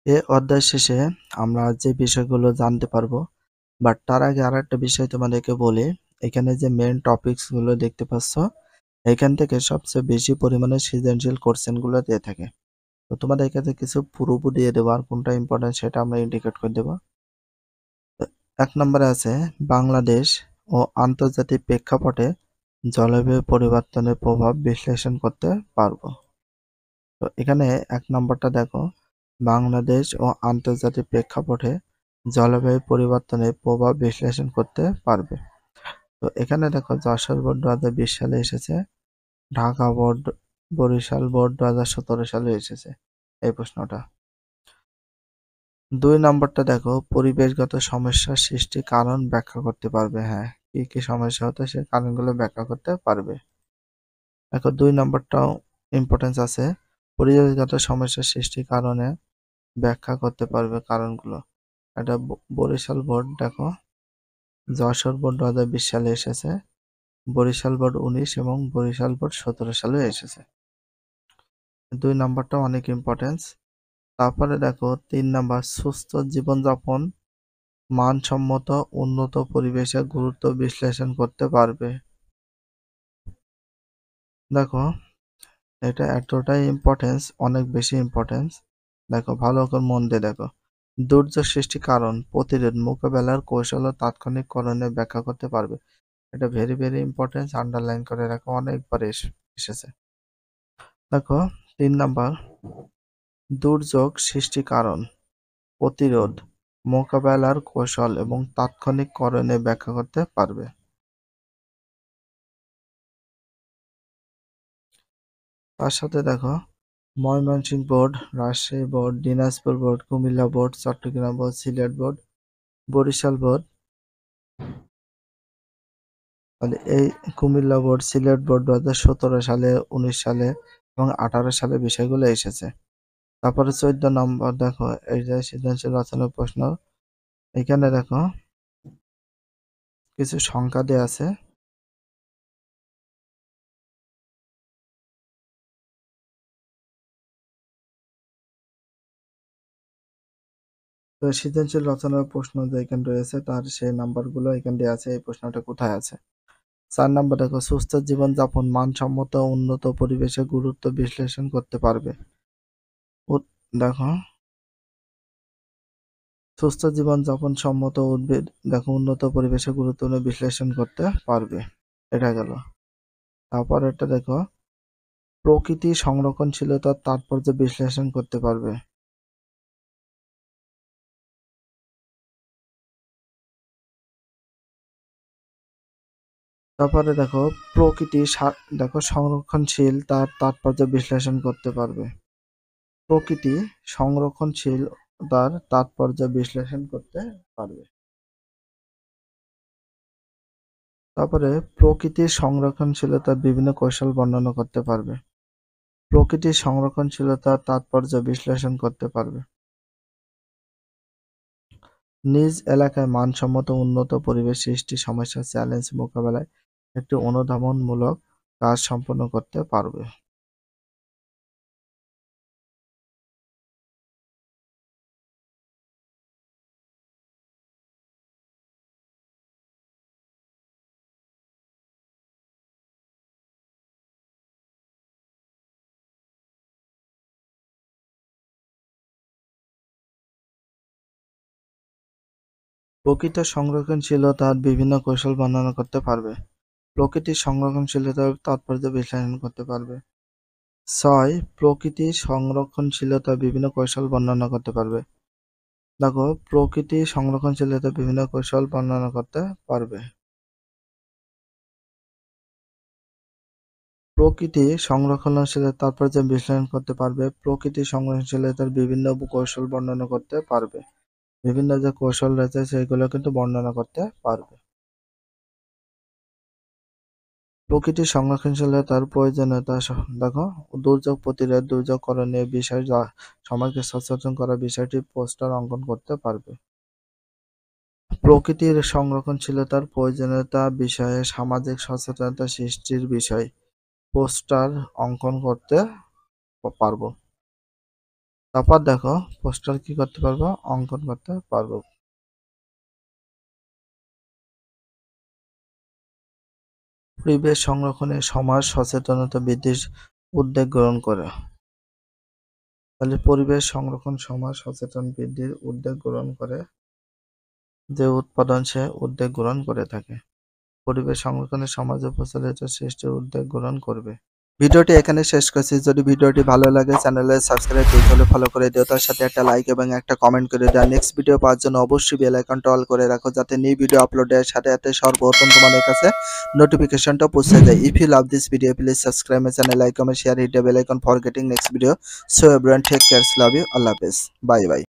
এ অধ্যায় শেষে আমরা যে বিষয়গুলো জানতে পারবো, বাট তার আগে আরেকটা বিষয় তোমাদেরকে বলি। এখানে যে মেইন টপিকস গুলো দেখতে পাচ্ছ, এখান থেকে সবচেয়ে বেশি পরিমাণে সৃজনশীল কোশ্চেন গুলো দিয়ে থাকে। তো তোমাদের কাছে কিছু প্রুফ দিয়ে দেবো, আর কোনটা ইম্পর্টেন্ট সেটা আমরা ইন্ডিকেট করে দেবো। 1 নম্বরে আছে বাংলাদেশ ও আন্তর্জাতিক প্রেক্ষাপটে জলবায়ু পরিবর্তনের প্রভাব বিশ্লেষণ করতে পারবো। তো এখানে 1 নম্বরটা দেখো, বাংলাদেশ ও আন্তর্জাতিক প্রেক্ষাপটে জলবায়ু পরিবর্তনের প্রভাব বিশ্লেষণ করতে পারবে। তো এখানে দেখো যশোর বোর্ড 2020 সালে এসেছে, ঢাকা বোর্ড, বরিশাল বোর্ড 2017 সালে এসেছে এই প্রশ্নটা। 2 নম্বরটা দেখো, পরিবেশগত সমস্যার সৃষ্টি কারণ ব্যাখ্যা করতে পারবে। হ্যাঁ, কি কি সমস্যা হতো সে কারণগুলো ব্যাখ্যা করতে পারবে। দেখো 2 নম্বরটাও ইম্পর্টেন্স আছে, পরিবেশগত সমস্যার সৃষ্টির কারণে ব্যাখ্যা করতে পারবে কারণগুলো। এটা বরিশাল বোর্ড দেখো, যশোর বোর্ড 2020 সালে এসেছে, বরিশাল বোর্ড 19 এবং বরিশাল বোর্ড 17 সালে এসেছে। 2 নাম্বারটা অনেক ইম্পর্টেন্স। তারপরে দেখো 3 নাম্বার, সুস্থ জীবনযাপন মানসম্মত উন্নত পরিবেশের গুরুত্ব বিশ্লেষণ করতে পারবে। দেখো এটা এতটাই ইম্পর্টেন্স, অনেক বেশি ইম্পর্টেন্স। দেখো ভালো করে মন দিয়ে দেখো, দুর্যোগ সৃষ্টি কারণ, প্রতিরোধ, মোকাবেলার কৌশল ও তাৎক্ষণিক করণীয় ব্যাখ্যা করতে পারবে। এটা ভেরি ভেরি ইম্পর্টেন্স, আন্ডারলাইন করে রাখো, অনেকবার এসেছে। দেখো 3 নাম্বার, দুর্যোগ সৃষ্টি কারণ, প্রতিরোধ, মোকাবেলার কৌশল এবং তাৎক্ষণিক করণীয় ব্যাখ্যা করতে পারবে। তার সাথে দেখো Mymensingh board, Rajshahi board, Dinajpur board, Comilla board, Chittagong board, Sylhet board, Barisal board, মানে এই কুমিল্লা বোর্ড, সিলেট বোর্ড 2017 সালে, 19 সালে এবং 18 সালে বিষয়গুলো এসেছে। তারপরে 14 নম্বর দেখো, এই যে সৃজনশীল রচনার প্রশ্ন, এখানে দেখো কিছু সংখ্যা দেয়া আছে। তো সৃজনশীল রচনার প্রশ্ন যে এখানে রয়েছে তার সেই নাম্বারগুলো এখানে দেয়া আছে, এই প্রশ্নটা কোথায় আছে। 4 নাম্বার দেখো, সুস্থ জীবনযাপন মানসম্মত উন্নত পরিবেশে গুরুত্ব বিশ্লেষণ করতে পারবে। দেখো সুস্থ জীবনযাপন সম্মত উদ্ভিদ দেখো উন্নত পরিবেশে গুরুত্বপূর্ণ বিশ্লেষণ করতে পারবে। এটা গেল। তারপর এটা দেখো, প্রকৃতি সংরক্ষণশীলতার তাৎপর্য বিশ্লেষণ করতে পারবে। তারপরে দেখো প্রকৃতি দেখো সংরক্ষণশীল তার তাৎপর্য বিশ্লেষণ করতে পারবে। প্রকৃতি সংরক্ষণশীল তার তাৎপর্য বিশ্লেষণ করতে পারবে। তারপরে প্রকৃতির সংরক্ষণশীলতার বিভিন্ন কৌশল বর্ণনা করতে পারবে। প্রকৃতির সংরক্ষণশীলতার তাৎপর্য বিশ্লেষণ করতে পারবে। নিজ এলাকায় মানসম্মত উন্নত পরিবেশ সৃষ্টি সমস্যা চ্যালেঞ্জ মোকাবেলায় একটি অনুধাবনমূলক কাজ সম্পন্ন করতে পারবে। প্রকৃত সংরক্ষণশীলতার বিভিন্ন কৌশল বর্ণনা করতে পারবে। প্রকৃতির সংরক্ষণশীলতার তাৎপর্য বিশ্লেষণ করতে পারবে। 6 প্রকৃতির সংরক্ষণশীলতার বিভিন্ন কৌশল বর্ণনা করতে পারবে। দেখো প্রকৃতির সংরক্ষণশীলতার বিভিন্ন কৌশল বর্ণনা করতে পারবে। প্রকৃতি সংরক্ষণশীলতার তাৎপর্য বিশ্লেষণ করতে পারবে। প্রকৃতি সংরক্ষণশীলতার বিভিন্ন কৌশল বর্ণনা করতে পারবে। বিভিন্ন যে কৌশল রয়েছে সেগুলো কিন্তু বর্ণনা করতে পারবে। প্রকৃতির সংরক্ষণশীলতার প্রয়োজনীয়তা দেখো, দুর্যোগ প্রতিরোধ, দুর্যোগ করণীয় বিষয় যা সমাজকে সচেতন করার বিষয়টি পোস্টার অঙ্কন করতে পারবে। প্রকৃতির সংরক্ষণশীলতার প্রয়োজনীয়তা বিষয়ে সামাজিক সচেতনতা সৃষ্টির বিষয় পোস্টার অঙ্কন করতে পারবো। তারপর দেখো পোস্টার কি করতে পারবো, অঙ্কন করতে পারবো। পরিবেশ সংরক্ষণে সমাজ সচেতনতা বৃদ্ধির উদ্যোগ গ্রহণ করে। তাহলে পরিবেশ সংরক্ষণ সমাজ সচেতন বৃদ্ধির উদ্যোগ গ্রহণ করে, যে উৎপাদন সে উদ্যোগ গ্রহণ করে থাকে। পরিবেশ সংরক্ষণে সমাজে প্রচলিত সৃষ্টির উদ্যোগ গ্রহণ করবে। ভিডিওটি এখানে শেষ করছি। যদি ভিডিওটি ভালো লাগে চ্যানেলে সাবস্ক্রাইব দিতে হলে ফলো করে দিও, তার সাথে একটা লাইক এবং একটা কমেন্ট করে দিও। নেক্সট ভিডিও পাওয়ার জন্য অবশ্যই বেল আইকনটা অল করে রাখো, যাতে নিউ ভিডিও আপলোডের সাথে সাথে সর্বপ্রথম তোমাদের কাছে নোটিফিকেশনটা পৌঁছে যায়। If you love this video please subscribe my channel, like comment share, hit the bell icon for getting next video. So everyone take care, love you, আল্লাহ হাফেজ, বাই বাই।